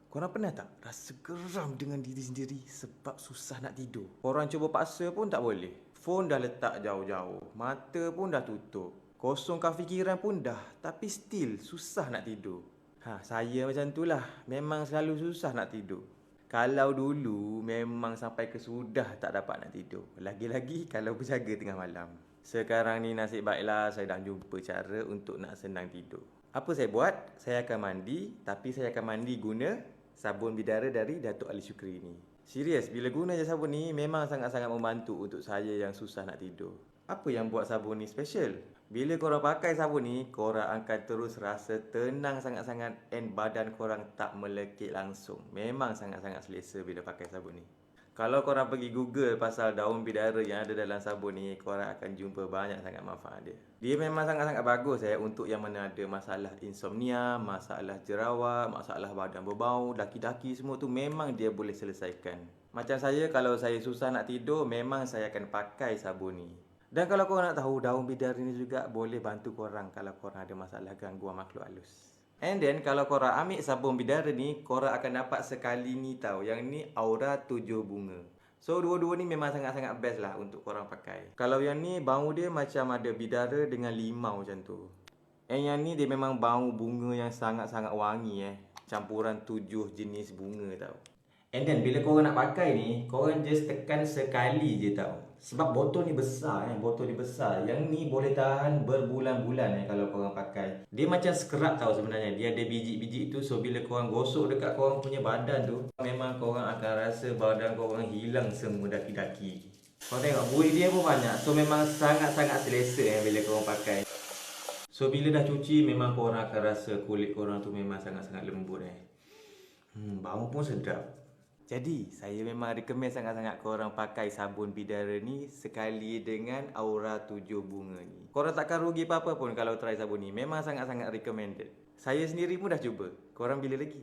Korang pernah tak rasa geram dengan diri sendiri sebab susah nak tidur? Korang cuba paksa pun tak boleh. Phone dah letak jauh-jauh, mata pun dah tutup, kosongkan fikiran pun dah, tapi still susah nak tidur. Saya macam tu lah. Memang selalu susah nak tidur. Kalau dulu memang sampai ke sudah tak dapat nak tidur. Lagi-lagi kalau berjaga tengah malam. Sekarang ni nasib baiklah saya dah jumpa cara untuk nak senang tidur. Apa saya buat? Saya akan mandi, tapi saya akan mandi guna sabun bidara dari Datuk Ali Syukri ni. Serius, bila guna je sabun ni memang sangat-sangat membantu untuk saya yang susah nak tidur. Apa yang buat sabun ni special? Bila korang pakai sabun ni, korang akan terus rasa tenang sangat-sangat and badan korang tak melekit langsung. Memang sangat-sangat selesa bila pakai sabun ni. Kalau korang pergi Google pasal daun bidara yang ada dalam sabun ni, korang akan jumpa banyak sangat manfaat dia. Dia memang sangat-sangat bagus untuk yang mana ada masalah insomnia, masalah jerawat, masalah badan berbau, daki-daki semua tu memang dia boleh selesaikan. Macam saya, kalau saya susah nak tidur, memang saya akan pakai sabun ni. Dan kalau korang nak tahu, daun bidara ni juga boleh bantu korang kalau korang ada masalah gangguan makhluk halus. And then kalau korang ambil sabun bidara ni, korang akan dapat sekali ni tau. Yang ni aura 7 bunga. So dua-dua ni memang sangat-sangat best lah untuk korang pakai. Kalau yang ni bau dia macam ada bidara dengan limau macam tu. And yang ni dia memang bau bunga yang sangat-sangat wangi Campuran 7 jenis bunga tau. And then bila korang nak pakai ni, korang just tekan sekali je tau. Sebab botol ni besar botol ni besar. Yang ni boleh tahan berbulan-bulan kalau korang pakai. Dia macam scrub tau sebenarnya. Dia ada biji-biji tu, so bila korang gosok dekat korang punya badan tu, memang korang akan rasa badan korang hilang semua daki-daki. Korang tengok buih dia pun banyak. So memang sangat-sangat selesa bila korang pakai. So bila dah cuci, memang korang akan rasa kulit korang tu memang sangat-sangat lembut bau pun sedap. Jadi, saya memang recommend sangat-sangat korang pakai sabun bidara ni sekali dengan aura 7 bunga ni. Korang takkan rugi apa-apa pun kalau try sabun ni. Memang sangat-sangat recommended. Saya sendiri pun dah cuba. Korang bila lagi?